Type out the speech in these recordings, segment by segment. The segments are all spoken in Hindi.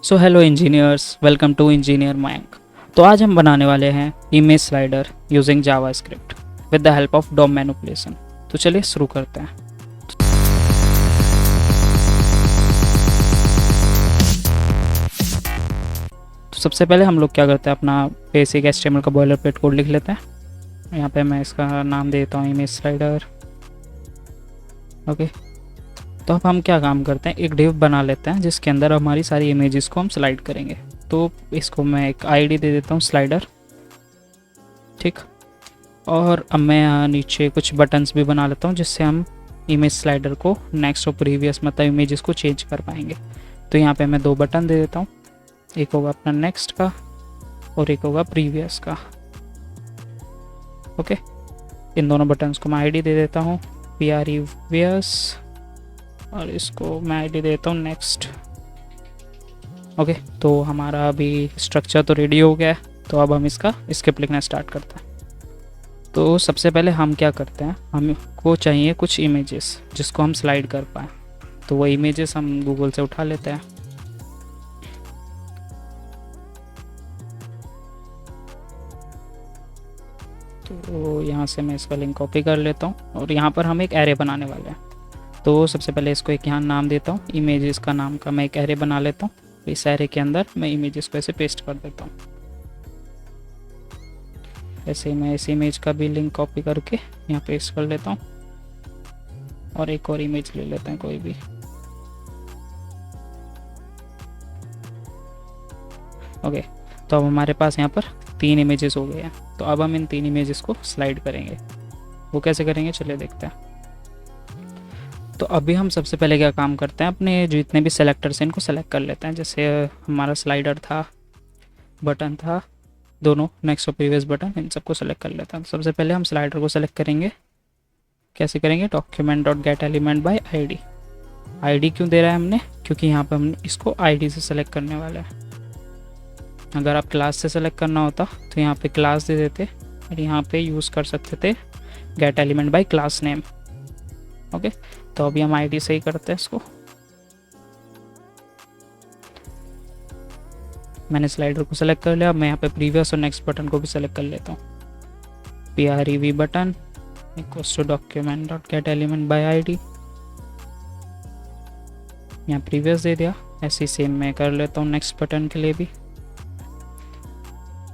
So hello engineers, welcome to engineer Mayank. तो आज हम बनाने वाले हैं image slider using JavaScript with the help of DOM manipulation. तो चलिए शुरू करते हैं। तो सबसे पहले हम लोग क्या करते हैं, अपना बेसिक HTML का बॉयलर प्लेट कोड लिख लेते हैं। यहाँ पे मैं इसका नाम देता हूँ इमेज स्लाइडर। ओके, तो अब हम क्या काम करते हैं, एक डिव बना लेते हैं जिसके अंदर हमारी सारी इमेजेस को हम स्लाइड करेंगे। तो इसको मैं एक आईडी दे देता हूँ स्लाइडर, ठीक। और अब मैं यहाँ नीचे कुछ बटन्स भी बना लेता हूँ जिससे हम इमेज स्लाइडर को नेक्स्ट और प्रीवियस मतलब इमेजेस को चेंज कर पाएंगे। तो यहाँ पे मैं 2 बटन दे देता हूँ, एक होगा अपना नेक्स्ट का और एक होगा प्रीवियस का। ओके, इन दोनों बटन्स को मैं आईडी दे देता हूँ previous और इसको मैं आईडी देता हूँ नेक्स्ट। ओके, तो हमारा अभी स्ट्रक्चर तो रेडी हो गया है। तो अब हम इसका स्क्रिप्ट लिखना स्टार्ट करते हैं। तो सबसे पहले हम क्या करते हैं, हमको चाहिए कुछ इमेजेस जिसको हम स्लाइड कर पाएँ। तो वो इमेजेस हम गूगल से उठा लेते हैं। तो यहाँ से मैं इसका लिंक कॉपी कर लेता हूँ और यहाँ पर हम एक एरे बनाने वाले हैं। तो सबसे पहले इसको एक यहाँ नाम देता हूँ, इमेजेस का नाम का मैं एक एरे बना लेता हूँ। इस एरे के अंदर मैं इमेजेस को ऐसे पेस्ट कर देता हूँ। ऐसे ही मैं इस इमेज का भी लिंक कॉपी करके यहाँ पेस्ट कर लेता हूँ और एक और इमेज ले लेते हैं कोई भी। ओके, तो अब हमारे पास यहाँ पर 3 इमेजेस हो गए हैं। तो अब हम इन 3 इमेजेस को स्लाइड करेंगे। वो कैसे करेंगे चलिए देखते हैं। तो अभी हम सबसे पहले क्या काम करते हैं, अपने जितने भी सेलेक्टर्स हैं इनको सेलेक्ट कर लेते हैं। जैसे हमारा स्लाइडर था, बटन था, दोनों नेक्स्ट और प्रीवियस बटन, इन सबको सेलेक्ट कर लेते हैं। तो सबसे पहले हम स्लाइडर को सेलेक्ट करेंगे। कैसे करेंगे, document dot get element by ID. ID क्यों दे रहा है हमने, क्योंकि यहाँ पर हम इसको आईडी से सेलेक्ट करने वाले हैं। अगर आप क्लास से सेलेक्ट करना होता तो यहाँ पे क्लास दे देते और यहाँ पे यूज़ कर सकते थे gate element bye class name. Okay, तो अभी हम आईडी से ही करते हैं इसको। मैंने स्लाइडर को सेलेक्ट कर लिया। मैं यहाँ पे प्रीवियस और नेक्स्ट बटन को भी सेलेक्ट कर लेता हूँ। prev button equals to document dot get element by ID. यहाँ प्रीवियस दे दिया। ऐसे ही सेम मैं कर लेता हूँ नेक्स्ट बटन के लिए भी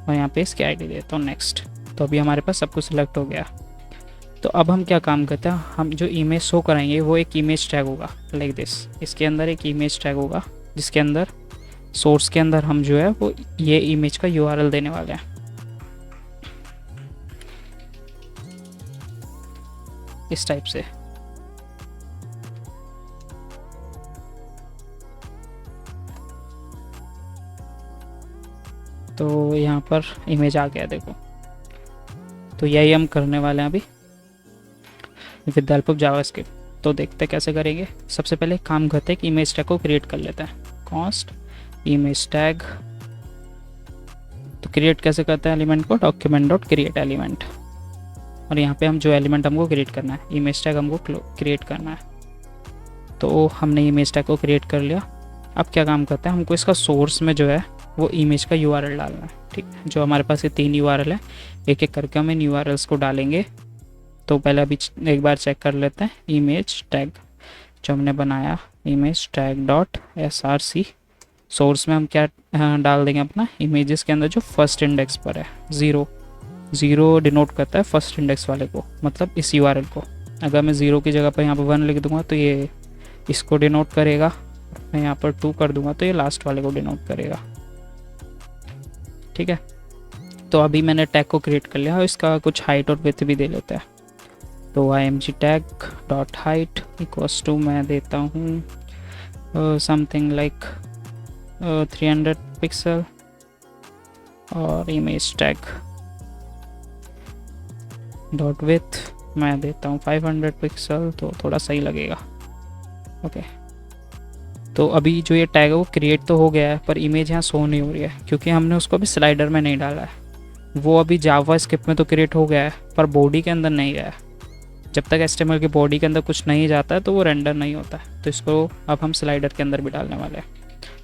और यहाँ पे इसकी आईडी देता हूँ नेक्स्ट। तो अभी हमारे पास सब कुछ सिलेक्ट हो गया। तो अब हम क्या काम करते हैं, हम जो इमेज शो कराएंगे वो एक इमेज टैग होगा लाइक दिस। इसके अंदर एक इमेज टैग होगा जिसके अंदर सोर्स के अंदर हम जो है वो ये इमेज का URL देने वाले हैं इस टाइप से। तो यहाँ पर इमेज आ गया देखो। तो यही हम करने वाले हैं अभी with the help of JavaScript. तो देखते हैं कैसे करेंगे। सबसे पहले काम करते हैं कि इमेज टैग को क्रिएट कर लेते हैं। कॉन्स्ट इमेज टैग, तो क्रिएट कैसे करते हैं एलिमेंट को, डॉक्यूमेंट डॉट क्रिएट एलिमेंट। और यहाँ पे हम जो एलिमेंट हमको क्रिएट करना है, इमेज टैग हमको क्रिएट करना है। तो हमने इमेज टैग को क्रिएट कर लिया। अब क्या काम करते हैं, हमको इसका सोर्स में जो है वो इमेज का URL डालना है, ठीक है। जो हमारे पास ये 3 URL है, एक एक करके हम इन URLs को डालेंगे। तो पहले अभी एक बार चेक कर लेते हैं। इमेज टैग जो हमने बनाया, image tag dot src, source में हम क्या डाल देंगे, अपना इमेजेस के अंदर जो फर्स्ट इंडेक्स पर है 0 डिनोट करता है फर्स्ट इंडेक्स वाले को, मतलब इस URL को। अगर मैं 0 की जगह पर यहाँ पर 1 लिख दूंगा तो ये इसको डिनोट करेगा। मैं यहाँ पर 2 कर दूंगा तो ये लास्ट वाले को डिनोट करेगा, ठीक है। तो अभी मैंने टैग को क्रिएट कर लिया और इसका कुछ हाइट और विड्थ भी दे लेता है। तो img tag dot height equals to मैं देता हूँ समथिंग लाइक 300 पिक्सल और इमेज टैग डॉट विड्थ मैं देता हूँ 500 पिक्सल, तो थोड़ा सही लगेगा। ओके, तो अभी जो ये टैग है वो क्रिएट तो हो गया है पर इमेज यहाँ शो नहीं हो रही है क्योंकि हमने उसको अभी स्लाइडर में नहीं डाला है। वो अभी जावास्क्रिप्ट में तो क्रिएट हो गया है पर बॉडी के अंदर नहीं गया है। जब तक HTML की बॉडी के अंदर कुछ नहीं जाता है तो वो रेंडर नहीं होता है। तो इसको अब हम स्लाइडर के अंदर भी डालने वाले हैं।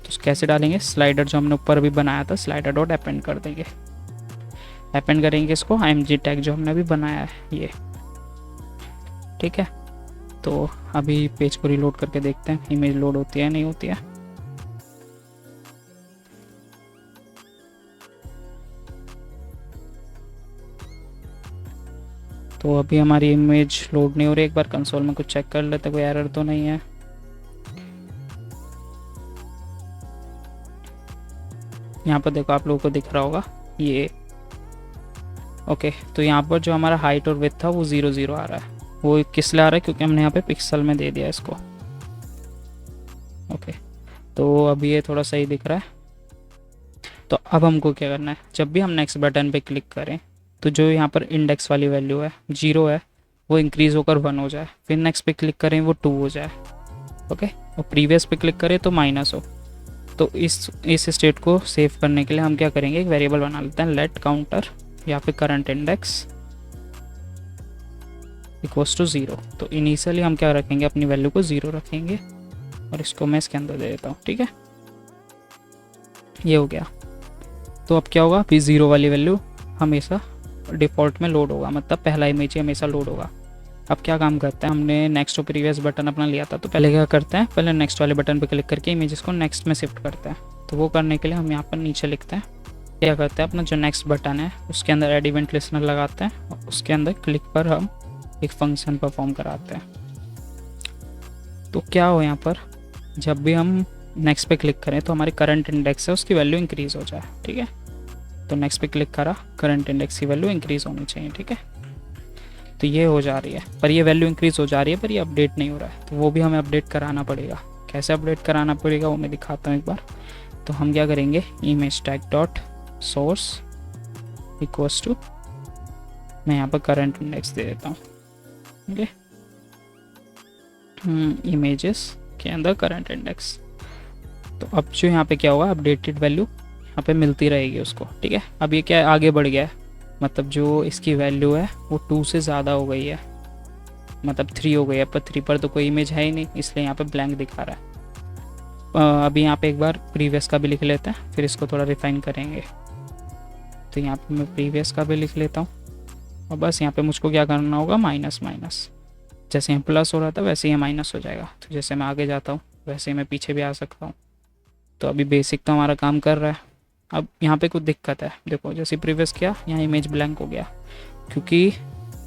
तो कैसे डालेंगे, स्लाइडर जो हमने ऊपर भी बनाया था स्लाइडर डॉट अपेंड कर देंगे, अपेंड करेंगे इसको img टैग जो हमने अभी बनाया है ये, ठीक है। तो अभी पेज को रिलोड करके देखते हैं इमेज लोड होती है नहीं होती है। तो अभी हमारी इमेज लोड नहीं हो रही, एक बार कंसोल में कुछ चेक कर लेते कोई एरर तो नहीं है। यहाँ पर देखो आप लोगों को दिख रहा होगा ये, ओके। तो यहाँ पर जो हमारा हाइट और विड्थ था वो 0 0 आ रहा है, वो किस लिए आ रहा है, क्योंकि हमने यहाँ पे पिक्सल में दे दिया इसको, ओके। तो अब ये थोड़ा सही दिख रहा है। तो अब हमको क्या करना है, जब भी हम नेक्स्ट बटन पे क्लिक करें तो जो यहाँ पर इंडेक्स वाली वैल्यू है 0 है वो इंक्रीज़ होकर 1 हो जाए, फिर नेक्स्ट पे क्लिक करें वो 2 हो जाए, ओके। और प्रीवियस पे क्लिक करें तो माइनस हो। तो इस स्टेट को सेव करने के लिए हम क्या करेंगे, एक वेरिएबल बना लेते हैं लेट काउंटर या फिर करंट इंडेक्स इक्वल्स टू 0। तो इनिशियली हम क्या रखेंगे, अपनी वैल्यू को 0 रखेंगे और इसको मैं इसके अंदर दे देता हूँ, ठीक है। ये हो गया। तो अब क्या होगा, फिर 0 वाली वैल्यू हमेशा डिफ़ॉल्ट में लोड होगा, मतलब पहला इमेज ही हमेशा लोड होगा। अब क्या काम करते हैं, हमने नेक्स्ट और प्रीवियस बटन अपना लिया था, तो पहले क्या करते हैं, पहले नेक्स्ट वाले बटन पर क्लिक करके इमेजेस को नेक्स्ट में शिफ्ट करते हैं। तो वो करने के लिए हम यहाँ पर नीचे लिखते हैं, क्या करते हैं, अपना जो नेक्स्ट बटन है उसके अंदर एड इवेंट लिस्टनर लगाते हैं और उसके अंदर क्लिक पर हम एक फंक्शन परफॉर्म कराते हैं। तो क्या हो यहाँ पर, जब भी हम नेक्स्ट पे क्लिक करें तो हमारी करंट इंडेक्स है उसकी वैल्यू इंक्रीज़ हो जाए, ठीक है। तो नेक्स्ट पे क्लिक करा, करंट इंडेक्स की वैल्यू इंक्रीज़ होनी चाहिए, ठीक है। तो ये हो जा रही है, पर ये वैल्यू इंक्रीज़ हो जा रही है पर ये अपडेट नहीं हो रहा है, तो वो भी हमें अपडेट कराना पड़ेगा। कैसे अपडेट कराना पड़ेगा वो मैं दिखाता हूँ एक बार। तो हम क्या करेंगे, image tag dot source equals to, मैं यहाँ पर करंट इंडेक्स दे देता हूँ, ओके। इमेजेस के अंदर करंट इंडेक्स। तो अब जो यहाँ पे क्या होगा, अपडेटेड वैल्यू यहाँ पे मिलती रहेगी उसको, ठीक है। अब ये क्या है, आगे बढ़ गया है, मतलब जो इसकी वैल्यू है वो 2 से ज़्यादा हो गई है, मतलब 3 हो गई है, पर 3 पर तो कोई इमेज है ही नहीं, इसलिए यहाँ पे ब्लैंक दिखा रहा है। अभी यहाँ पे एक बार प्रीवियस का भी लिख लेते हैं, फिर इसको थोड़ा रिफाइन करेंगे। तो यहाँ पे मैं प्रीवियस का भी लिख लेता हूँ और बस यहाँ पे मुझको क्या करना होगा, माइनस माइनस, जैसे यहाँ प्लस हो रहा था वैसे ही माइनस हो जाएगा। तो जैसे मैं आगे जाता हूँ वैसे ही मैं पीछे भी आ सकता हूँ। तो अभी बेसिक तो हमारा काम कर रहा है। अब यहाँ पे कुछ दिक्कत है, देखो जैसे प्रीवियस किया यहाँ इमेज ब्लैंक हो गया, क्योंकि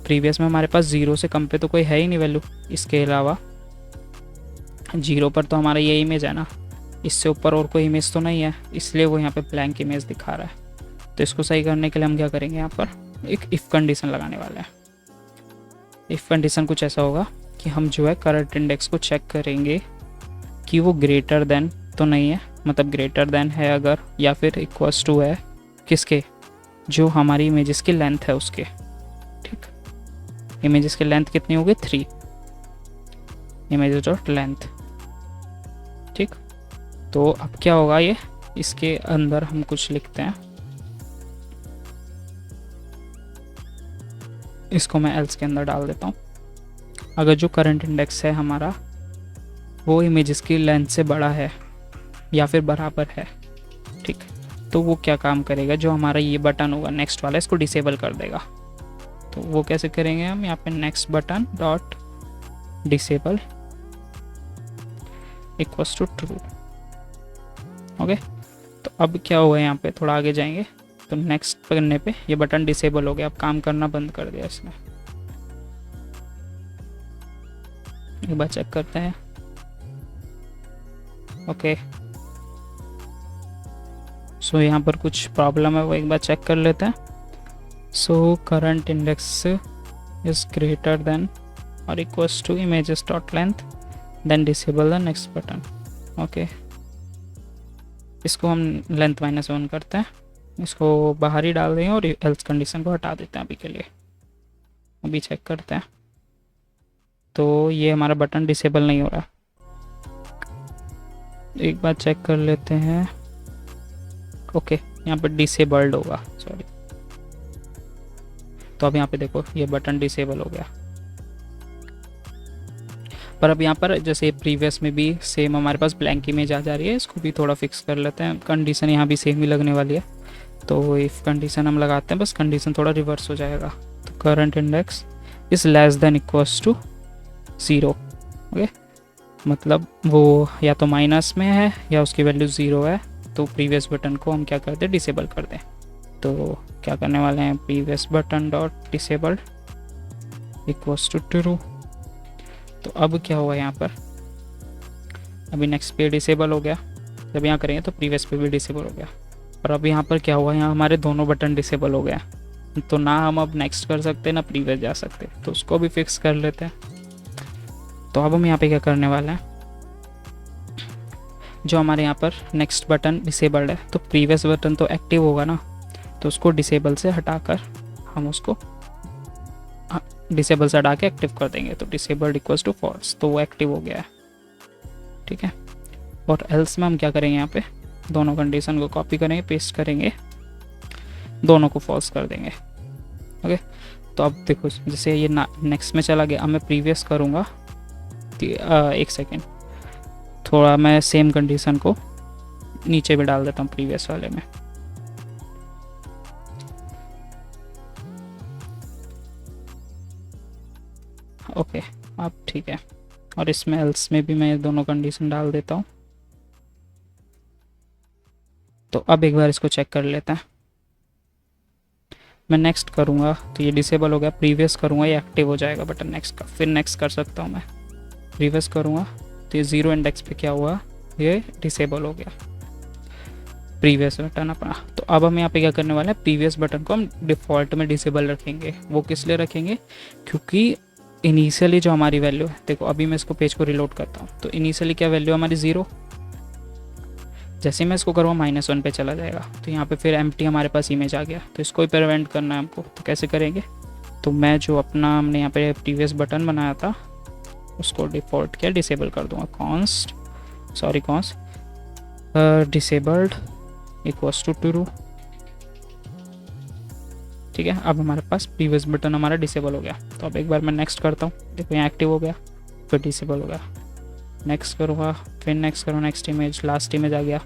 प्रीवियस में हमारे पास 0 से कम पे तो कोई है ही नहीं वैल्यू, इसके अलावा 0 पर तो हमारा ये इमेज है ना, इससे ऊपर और कोई इमेज तो नहीं है, इसलिए वो यहाँ पे ब्लैंक इमेज दिखा रहा है। तो इसको सही करने के लिए हम क्या करेंगे, यहाँ पर एक इफ़ कंडीशन लगाने वाले हैं। इफ़ कंडीशन कुछ ऐसा होगा कि हम जो है करंट इंडेक्स को चेक करेंगे कि वो ग्रेटर देन तो नहीं है, मतलब ग्रेटर देन है अगर, या फिर इक्वल्स टू है किसके, जो हमारी इमेजेस की लेंथ है उसके, ठीक। इमेजेस की लेंथ कितनी होगी, 3 इमेजेस डॉट लेंथ, ठीक। तो अब क्या होगा, ये इसके अंदर हम कुछ लिखते हैं, इसको मैं एल्स के अंदर डाल देता हूँ। अगर जो करंट इंडेक्स है हमारा वो इमेजेस की लेंथ से बड़ा है या फिर बराबर है, ठीक, तो वो क्या काम करेगा, जो हमारा ये बटन होगा नेक्स्ट वाला इसको डिसेबल कर देगा। तो वो कैसे करेंगे हम, यहाँ पे next button dot disable equals to true, okay. तो अब क्या हुआ, यहाँ पे थोड़ा आगे जाएंगे तो नेक्स्ट करने पे ये बटन डिसेबल हो गया, अब काम करना बंद कर दिया इसने। एक बार चेक करते हैं, ओके। सो यहाँ पर कुछ प्रॉब्लम है, वो एक बार चेक कर लेते हैं। So current index is greater than और equals to images dot length then disable the next button, okay. इसको हम लेंथ -1 करते हैं, इसको बाहर ही डाल देंगे और एल्स कंडीशन को हटा देते हैं अभी के लिए। अभी चेक करते हैं, तो ये हमारा बटन डिसेबल नहीं हो रहा, एक बार चेक कर लेते हैं, ओके। यहाँ पर डिसेबल्ड होगा, सॉरी। तो अब यहाँ पे देखो ये बटन डिसेबल हो गया। पर अब यहाँ पर जैसे प्रीवियस में भी सेम हमारे पास ब्लैंक इमेज आ जा रही है, इसको भी थोड़ा फिक्स कर लेते हैं। कंडीशन यहाँ भी सेम ही लगने वाली है, तो इफ़ कंडीशन हम लगाते हैं, बस कंडीशन थोड़ा रिवर्स हो जाएगा। तो current index is less than equals to 0। Okay, मतलब वो या तो माइनस में है या उसकी वैल्यू 0 है, तो प्रीवियस बटन को हम क्या कर दें, डिसेबल कर दें। तो क्या करने वाले हैं, previous button dot disabled equals to true. तो अब क्या हुआ यहाँ पर, अभी नेक्स्ट पे डिसेबल हो गया, जब यहाँ करेंगे तो प्रीवियस पे भी डिसेबल हो गया। और अब यहाँ पर क्या हुआ, यहाँ हमारे दोनों बटन डिसेबल हो गया, तो ना हम अब नेक्स्ट कर सकते ना प्रीवियस जा सकते, तो उसको भी फिक्स कर लेते हैं। तो अब हम यहाँ पे क्या करने वाले हैं, जो हमारे यहाँ पर नेक्स्ट बटन डिसेबल्ड है, तो प्रीवियस बटन तो एक्टिव होगा ना, तो उसको डिसेबल से हटाकर हम उसको डिसेबल से हटा के एक्टिव कर देंगे। तो डिसेबल्ड इक्वल्स टू फॉल्स, तो वो एक्टिव हो गया है, ठीक है। और एल्स में हम क्या करेंगे, यहाँ पे दोनों कंडीशन को कॉपी करेंगे, पेस्ट करेंगे, दोनों को फॉल्स कर देंगे। ओके, तो अब देखो जैसे ये नेक्स्ट में चला गया, अब मैं प्रीवियस करूँगा, एक सेकेंड, थोड़ा मैं सेम कंडीशन को नीचे भी डाल देता हूँ प्रीवियस वाले में। ओके, अब ठीक है, और इसमें एल्स में भी मैं दोनों कंडीशन डाल देता हूँ। तो अब एक बार इसको चेक कर लेते हैं। मैं नेक्स्ट करूँगा तो ये डिसेबल हो गया, प्रीवियस करूँगा ये एक्टिव हो जाएगा बटन नेक्स्ट का, फिर नेक्स्ट कर सकता हूँ मैं। प्रीवियस करूँगा तो ये 0 इंडेक्स पे क्या हुआ, ये डिसेबल हो गया प्रीवियस बटन अपना। तो अब हम यहाँ पे क्या करने वाले हैं, प्रीवियस बटन को हम डिफ़ॉल्ट में डिसेबल रखेंगे। वो किस लिए रखेंगे, क्योंकि इनिशियली जो हमारी वैल्यू है, देखो अभी मैं इसको पेज को रिलोड करता हूँ, तो इनिशियली क्या वैल्यू हमारी 0, जैसे मैं इसको करूँगा -1 पे चला जाएगा, तो यहाँ पे फिर एम्प्टी हमारे पास इमेज आ गया। तो इसको ही प्रिवेंट करना है हमको, तो कैसे करेंगे, तो मैं जो अपना हमने यहाँ पे प्रीवियस बटन बनाया था उसको डिफ़ॉल्ट क्या डिसेबल कर दूँगा, const disabled equals to true, ठीक है। अब हमारे पास प्रीवियस बटन हमारा डिसेबल हो गया। तो अब एक बार मैं नेक्स्ट करता हूँ, देखो यहाँ एक्टिव हो गया, फिर डिसेबल हो गया, नेक्स्ट करूँगा, फिर नेक्स्ट करूँ, नेक्स्ट इमेज, लास्ट इमेज आ गया।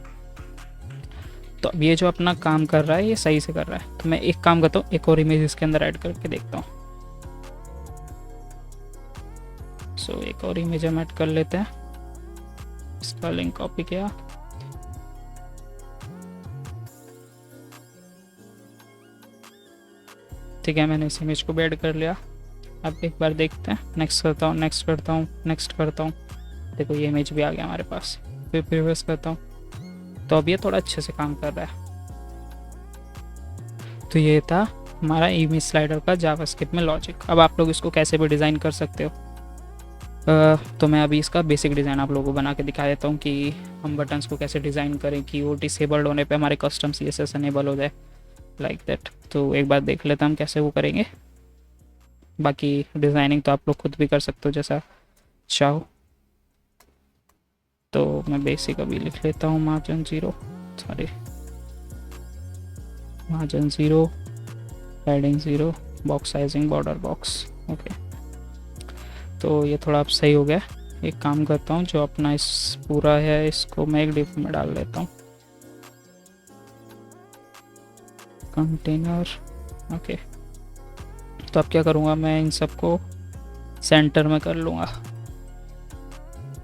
तो अब ये जो अपना काम कर रहा है ये सही से कर रहा है। तो मैं एक काम करता हूँ, एक और इमेज इसके अंदर ऐड करके देखता हूँ। सो एक और इमेज हम ऐड कर लेते हैं, इसका लिंक कॉपी किया, ठीक है, मैंने इस इमेज को भी ऐड कर लिया। अब एक बार देखते हैं, नेक्स्ट करता हूँ, नेक्स्ट करता हूँ, नेक्स्ट करता हूँ, देखो ये इमेज भी आ गया हमारे पास। फिर प्रीवियस करता हूँ, तो अब ये थोड़ा अच्छे से काम कर रहा है। तो ये था हमारा इमेज स्लाइडर का जावास्क्रिप्ट में लॉजिक। अब आप लोग इसको कैसे भी डिज़ाइन कर सकते हो। तो मैं अभी इसका बेसिक डिज़ाइन आप लोगों को बना के दिखा देता हूँ कि हम बटन्स को कैसे डिज़ाइन करें कि वो डिसेबल्ड होने पे हमारे कस्टम CSS अनेबल हो जाए, लाइक दैट। तो एक बार देख लेते हैं हम कैसे वो करेंगे। बाकी डिज़ाइनिंग तो आप लोग खुद भी कर सकते हो जैसा चाहो। तो मैं बेसिक अभी लिख लेता हूँ, margin 0, padding 0, box sizing border box. Okay, तो ये थोड़ा अब सही हो गया। एक काम करता हूँ, जो अपना इस पूरा है इसको मैं एक डिफ में डाल लेता हूँ, कंटेनर। ओके, तो अब क्या करूँगा, मैं इन सबको सेंटर में कर लूँगा,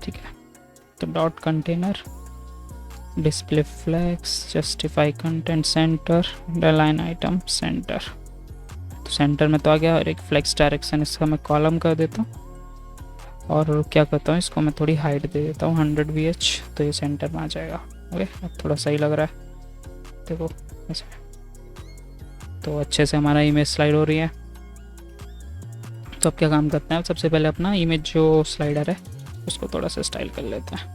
ठीक है। तो dot container display flags justify content centre align item centre. तो सेंटर में तो आ गया, और एक फ्लेक्स डायरेक्शन इसका मैं कॉलम कर देता हूँ, और क्या करता हूँ इसको मैं थोड़ी हाइट दे देता हूँ 100 VH, तो ये सेंटर में आ जाएगा। ओके, अब थोड़ा सही लग रहा है, देखो ऐसे। तो अच्छे से हमारा इमेज स्लाइड हो रही है। तो अब क्या काम करते हैं, सबसे पहले अपना इमेज जो स्लाइडर है उसको थोड़ा सा स्टाइल कर लेते हैं।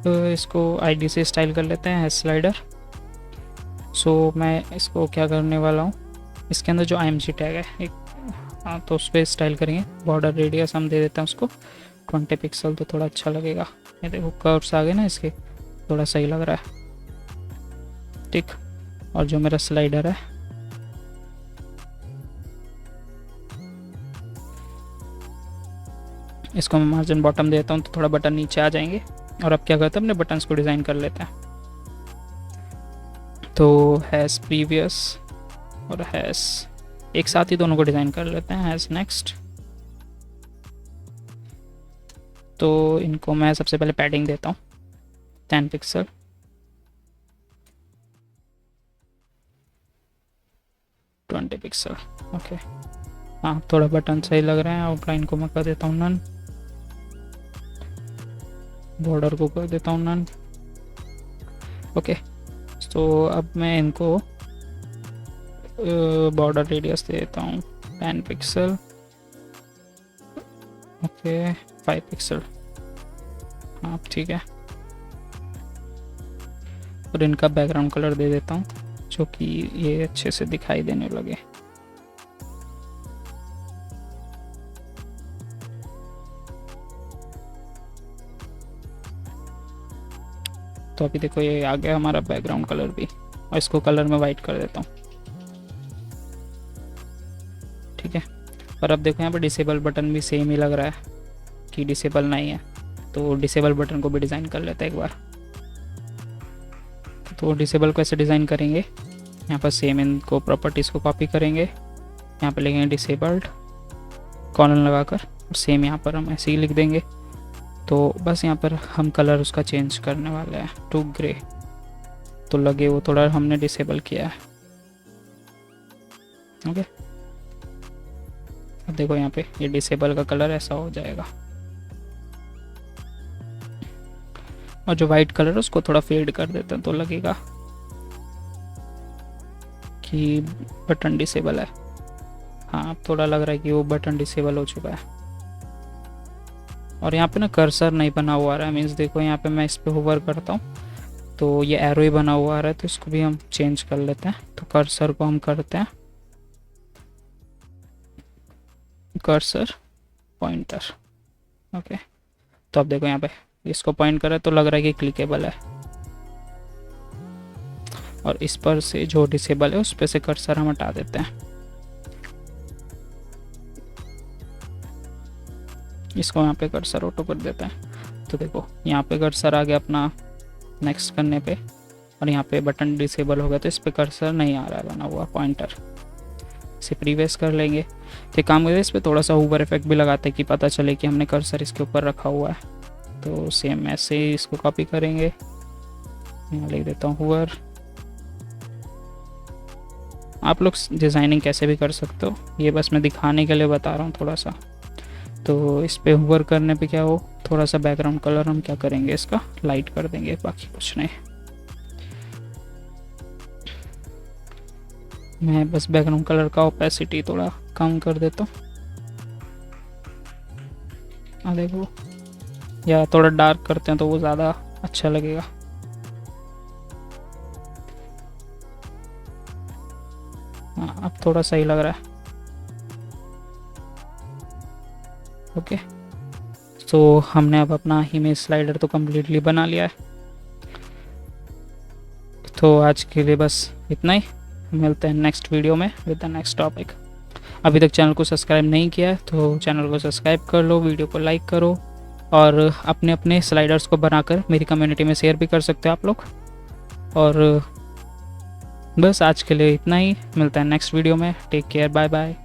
तो इसको ID से स्टाइल कर लेते हैं, स्लाइडर। सो मैं इसको क्या करने वाला हूँ, इसके अंदर जो IMG टैग है एक, हाँ, तो उस पर स्टाइल करेंगे। बॉर्डर रेडियस हम दे देते हैं उसको 20 पिक्सल, तो थोड़ा अच्छा लगेगा। ये देखो कर्व्स आ गए ना इसके, थोड़ा सही लग रहा है, ठीक। और जो मेरा स्लाइडर है इसको मैं मार्जिन बॉटम देता हूँ तो थोड़ा बटन नीचे आ जाएंगे। और अब क्या करते हैं, अपने बटन्स को डिज़ाइन कर लेते हैं। तो हैज़ प्रीवियस और हैज़ एक साथ ही दोनों को डिज़ाइन कर लेते हैं। हैज़ नेक्स्ट, तो इनको मैं सबसे पहले पैडिंग देता हूँ 10 पिक्सल। Pixel okay. हाँ, थोड़ा बटन सही लग रहे हैं। आउटलाइन को मैं कर देता हूँ नन, बॉर्डर को कर देता हूँ नन। ओके, तो अब मैं इनको बॉर्डर रेडियस दे देता हूँ 10 पिक्सल। Okay, 5 pixel. हाँ ठीक है। और इनका बैकग्राउंड कलर दे देता हूँ जो कि ये अच्छे से दिखाई देने लगे। तो अभी देखो ये आ गया हमारा बैकग्राउंड कलर भी, और इसको कलर में वाइट कर देता हूँ। ठीक है, और अब देखो यहाँ पर डिसेबल बटन भी सेम ही लग रहा है कि डिसेबल नहीं है, तो डिसेबल बटन को भी डिज़ाइन कर लेते हैं एक बार। तो डिसेबल को ऐसे डिज़ाइन करेंगे, यहाँ पर सेम इनको प्रॉपर्टीज़ को कॉपी करेंगे, यहाँ पर लिखेंगे डिसेबल्ड कॉलन लगाकर, और सेम यहाँ पर हम ऐसे ही लिख देंगे। तो बस यहाँ पर हम कलर उसका चेंज करने वाले हैं टू ग्रे, तो लगे वो थोड़ा हमने डिसेबल किया है। ओके, अब देखो यहाँ पे ये डिसेबल का कलर ऐसा हो जाएगा, और जो वाइट कलर है उसको थोड़ा फेड कर देते हैं तो लगेगा कि बटन डिसेबल है। हाँ, अब थोड़ा लग रहा है कि वो बटन डिसेबल हो चुका है। और यहाँ पे ना कर्सर नहीं बना हुआ आ रहा है, मीन्स देखो यहाँ पे मैं इस पे होवर करता हूँ तो ये एरो ही बना हुआ आ रहा है, तो इसको भी हम चेंज कर लेते हैं। तो कर्सर को हम करते हैं कर्सर पॉइंटर। ओके, तो अब देखो यहाँ पे इसको पॉइंट करें तो लग रहा है कि क्लिकेबल है, और इस पर से जो डिसेबल है उस पर से कर्सर हम हटा देते हैं। इसको यहाँ पे कर्सर ऑटो कर देते हैं। तो देखो यहाँ पे कर्सर आ गया अपना नेक्स्ट करने पे, और यहाँ पे बटन डिसेबल हो गया तो इस पे कर्सर नहीं आ रहा है बना हुआ पॉइंटर। इसे प्रीवियस कर लेंगे। तो काम करें, इस पर थोड़ा सा हुवर इफेक्ट भी लगाते हैं कि पता चले कि हमने कर्सर इसके ऊपर रखा हुआ है। तो सेम ऐसे ही इसको कॉपी करेंगे, यहाँ लिख देता हूँ हुवर। आप लोग डिज़ाइनिंग कैसे भी कर सकते हो, ये बस मैं दिखाने के लिए बता रहा हूँ थोड़ा सा। तो इस पे हुवर करने पे क्या हो, थोड़ा सा बैकग्राउंड कलर हम क्या करेंगे, इसका लाइट कर देंगे, बाकी कुछ नहीं। मैं बस बैकग्राउंड कलर का ओपेसिटी थोड़ा कम कर देता हूँ, देखो, या थोड़ा डार्क करते हैं तो वो ज़्यादा अच्छा लगेगा। हाँ, अब थोड़ा सही लग रहा है। ओके, तो हमने अब अपना इमेज स्लाइडर तो कम्प्लीटली बना लिया है। तो आज के लिए बस इतना ही, मिलते हैं नेक्स्ट वीडियो में विद द नेक्स्ट टॉपिक। अभी तक चैनल को सब्सक्राइब नहीं किया है तो चैनल को सब्सक्राइब कर लो, वीडियो को लाइक करो, और अपने अपने स्लाइडर्स को बनाकर मेरी कम्युनिटी में शेयर भी कर सकते हो आप लोग। और बस आज के लिए इतना ही, मिलता है नेक्स्ट वीडियो में। Take care, bye bye.